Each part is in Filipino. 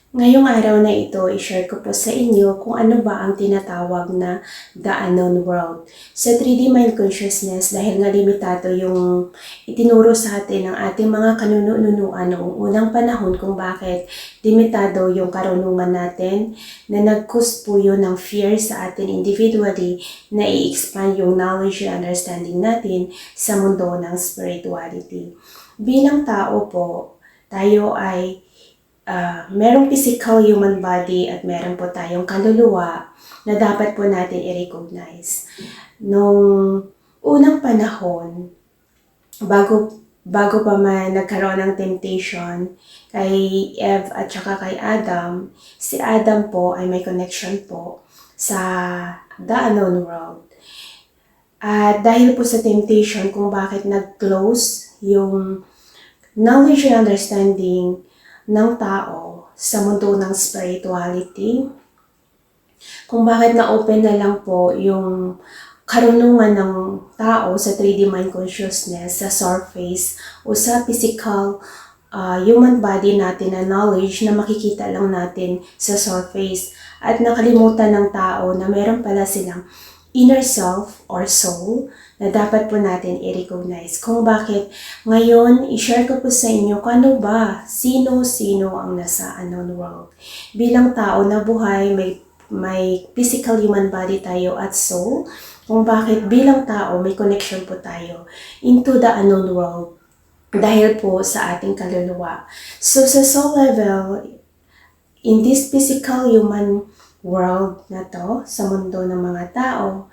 Ngayong araw na ito, i-share ko po sa inyo kung ano ba ang tinatawag na The Unknown World. Sa 3D Mind Consciousness, dahil nga limitado yung itinuro sa atin ng ating mga kanununuan noong unang panahon kung bakit limitado yung karunungan natin na nag-cause po yun ng fear sa atin individually na i-expand yung knowledge and understanding natin sa mundo ng spirituality. Bilang tao po, tayo ay merong physical human body at meron po tayong kaluluwa na dapat po natin i-recognize. Nung unang panahon, bago pa man nagkaroon ng temptation kay Eve at saka kay Adam, si Adam po ay may connection po sa the unknown world. At dahil po sa temptation kung bakit nag-close yung knowledge and understanding ng tao sa mundo ng spirituality, kung bakit na-open na lang po yung karunungan ng tao sa 3D Mind Consciousness, sa surface o sa physical human body natin na knowledge na makikita lang natin sa surface, at nakalimutan ng tao na meron pala silang inner self or soul na dapat po natin i-recognize. Kung bakit ngayon, i-share ko po sa inyo kung ano ba, sino-sino ang nasa unknown world. Bilang tao na buhay, may physical human body tayo at soul, kung bakit bilang tao may connection po tayo into the unknown world dahil po sa ating kaluluwa. So sa soul level, in this physical human world na to, sa mundo ng mga tao,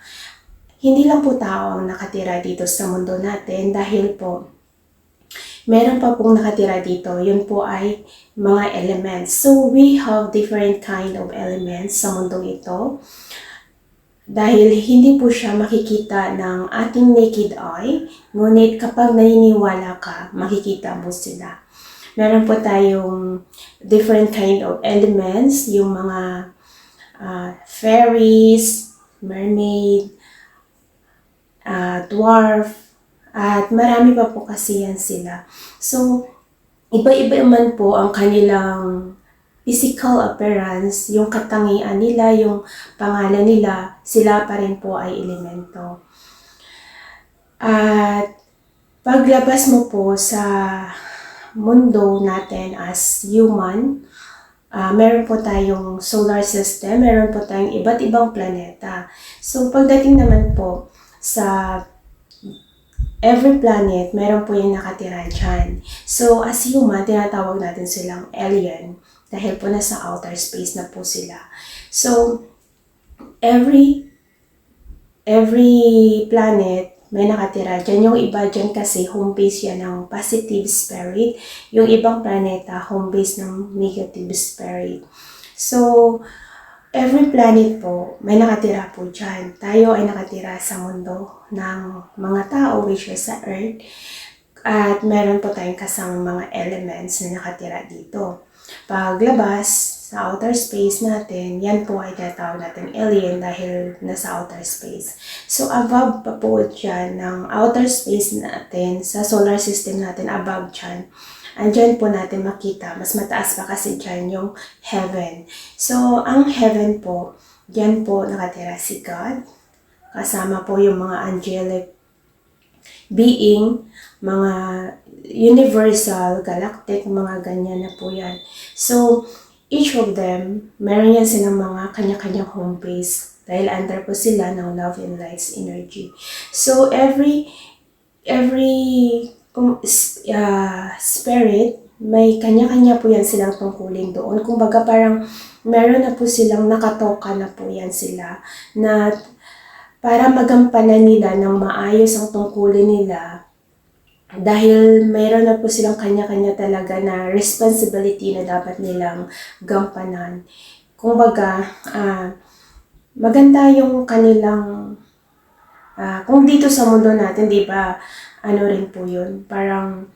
hindi lang po tao ang nakatira dito sa mundo natin dahil po meron pa pong nakatira dito, yun po ay mga elements. So we have different kind of elements sa mundong ito dahil hindi po siya makikita ng ating naked eye, ngunit kapag naniniwala ka, makikita mo sila. Meron po tayong different kind of elements, yung mga fairies, mermaid, dwarf, at marami pa po kasi yan sila. So, iba-iba man po ang kanilang physical appearance, yung katangian nila, yung pangalan nila, sila pa rin po ay elemento. At paglabas mo po sa mundo natin as human, meron po tayong solar system, meron po tayong iba't ibang planeta. So, pagdating naman po sa every planet, meron po yung nakatira dyan. So, as human, tinatawag natin silang alien dahil po nasa outer space na po sila. So, every planet may nakatira dyan. Yung iba dyan kasi home base yan ng positive spirit. Yung ibang planeta, home base ng negative spirit. So, every planet po, may nakatira po dyan. Tayo ay nakatira sa mundo ng mga tao, which is sa Earth. At meron po tayong kasamang mga elements na nakatira dito. Paglabas sa outer space natin, yan po ay tinatawag natin alien dahil nasa outer space. So, above pa po dyan ng outer space natin, sa solar system natin, above dyan, andyan po natin makita, mas mataas pa kasi dyan yung heaven. So, ang heaven po, dyan po nakatira si God, kasama po yung mga angelic being, mga universal, galactic, mga ganyan na po yan. So, each of them, meron yan silang mga kanya-kanyang home base dahil under po sila ng love and light's energy. So, every spirit, may kanya-kanya po yan silang tungkulin doon. Kumbaga parang meron na po silang nakatoka na po yan sila na para magampanan nila ng maayos ang tungkulin nila dahil mayroon na po silang kanya-kanya talaga na responsibility na dapat nilang gampanan. Kumbaga, maganda yung kanilang, kung dito sa mundo natin, di ba, ano rin po yun, parang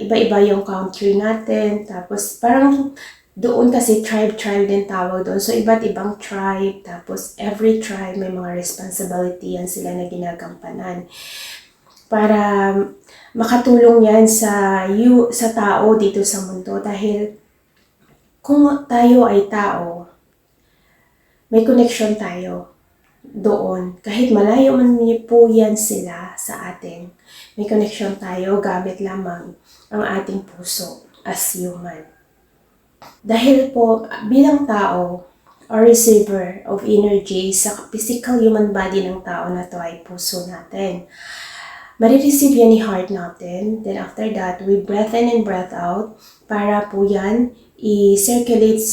iba-iba yung country natin, tapos parang doon kasi tribe din tawag doon. So, iba't ibang tribe, tapos every tribe may mga responsibility yan sila na ginagampanan. Para makatulong yan sa tao dito sa mundo dahil kung tayo ay tao, may connection tayo doon. Kahit malayo man po yan sila sa atin, may connection tayo gamit lamang ang ating puso as human. Dahil po bilang tao, or receiver of energy sa physical human body ng tao na to ay puso natin. Marireceive yan ni heart natin. Then after that, we breath in and breath out para po yan i-circulate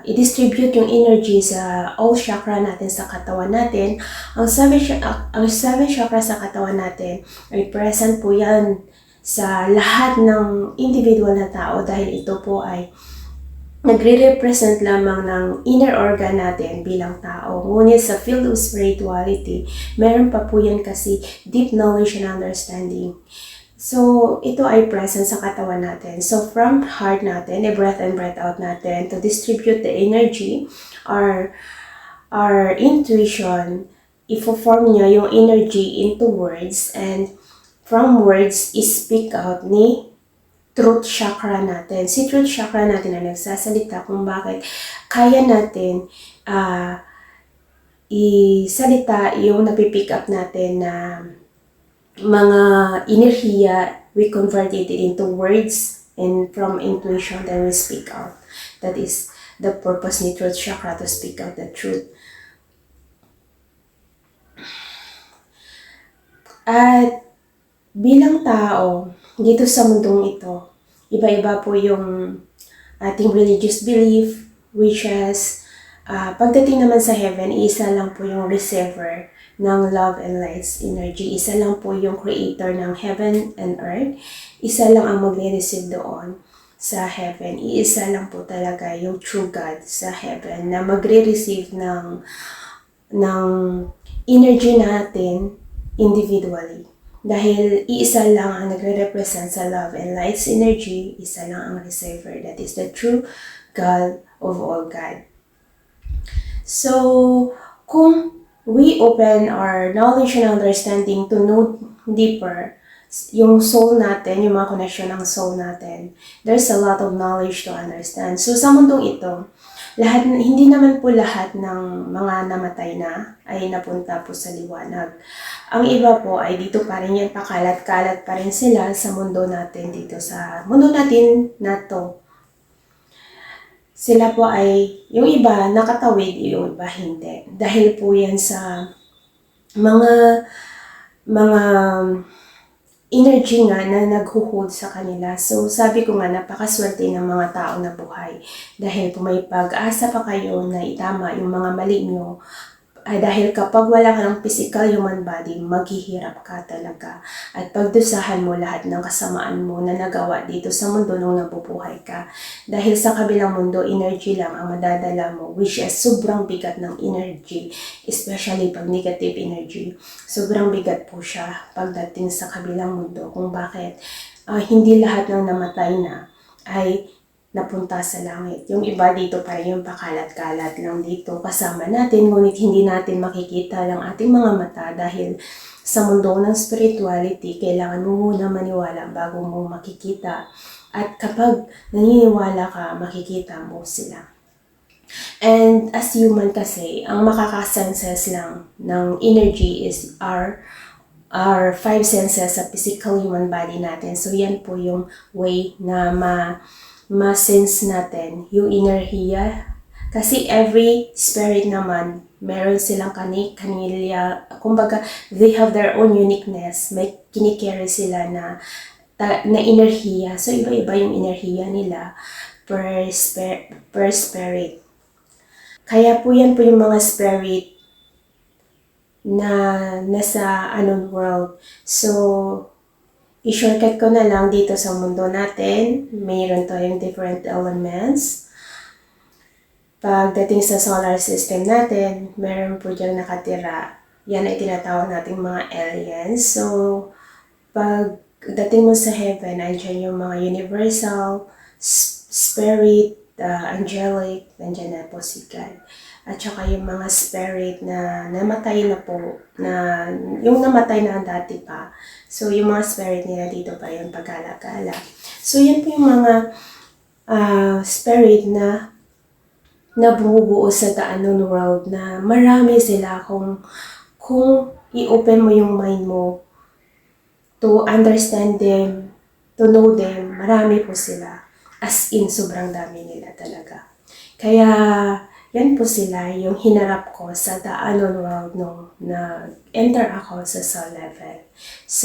i-distribute yung energy sa all chakra natin sa katawan natin. Ang seven chakra sa katawan natin ay present po yan sa lahat ng individual na tao dahil ito po ay nagre-represent lamang ng inner organ natin bilang tao. Ngunit sa field of spirituality, meron pa po yan kasi deep knowledge and understanding. So, ito ay present sa katawan natin. So, from heart natin, breath and breath out natin to distribute the energy, our intuition, ifo-form niya yung energy into words, and from words, is-speak out ni truth chakra natin. Si truth chakra natin na nagsasalita kung bakit kaya natin isalita yung napipick up natin na mga enerhiya, we converted it into words, and from intuition then we speak out. That is the purpose ni truth chakra, to speak out the truth. At bilang tao, dito sa mundong ito, iba-iba po yung ating religious belief, wishes. Pagdating naman sa heaven, isa lang po yung receiver ng love and light's energy. Isa lang po yung creator ng heaven and earth. Isa lang ang magre-receive doon sa heaven. Iisa lang po talaga yung true God sa heaven na magre-receive ng energy natin individually. Dahil iisa lang ang nagre-represent sa love and light's energy, isa lang ang receiver. That is the true God of all God. So, kung we open our knowledge and understanding to know deeper yung soul natin, yung mga connection ng soul natin, there's a lot of knowledge to understand. So, sa mundong ito, hindi naman po lahat ng mga namatay na ay napunta po sa liwanag. Ang iba po ay dito pa rin yan, pakalat-kalat pa rin sila sa mundo natin dito, sa mundo natin na to. Sila po ay, yung iba nakatawid, yung iba hindi. Dahil po yan sa mga energy nga na naghuhold sa kanila. So, sabi ko nga, napakaswerte ng mga tao na buhay. Dahil po may pag-asa pa kayo na itama yung mga mali nyo. Dahil kapag wala ka ng physical human body, maghihirap ka talaga. At pagdusahan mo lahat ng kasamaan mo na nagawa dito sa mundo nung nabubuhay ka. Dahil sa kabilang mundo, energy lang ang madadala mo, which is sobrang bigat ng energy, especially pag negative energy. Sobrang bigat po siya pagdating sa kabilang mundo, kung bakit hindi lahat ng namatay na ay napunta sa langit. Yung iba dito pa rin yung pakalat-kalat lang dito kasama natin, ngunit hindi natin makikita ng ating mga mata dahil sa mundo ng spirituality, kailangan mo muna maniwala bago mo makikita. At kapag naniniwala ka, makikita mo sila. And as human kasi, ang makakasenses lang ng energy is our five senses sa physical human body natin. So yan po yung way na ma-sense natin yung enerhiya. Kasi every spirit naman, meron silang kanilya, kumbaga, they have their own uniqueness. May kinikerry sila na enerhiya. So, iba-iba yung enerhiya nila per spirit. Kaya po yan po yung mga spirit na nasa unknown world. So, i-shortcut ko na lang dito sa mundo natin. Mayroon tayong different elements. Pagdating sa solar system natin, meron po diyang nakatira. Yan ay tinatawag nating mga aliens. So, pagdating mo sa heaven, andyan yung mga universal, spirit, angelic, nandyan na po si God. At saka yung mga spirit na namatay na po, na yung namatay na dati pa. So, yung mga spirit nila dito pa yung pagkala-gala. So, yan po yung mga spirit na bumubuo sa The Unknown World, na marami sila kung i-open mo yung mind mo to understand them, to know them, marami po sila. As in, sobrang dami nila talaga. Kaya, yan po sila yung hinarap ko sa The Unknown World nung na-enter ako sa soul level. So,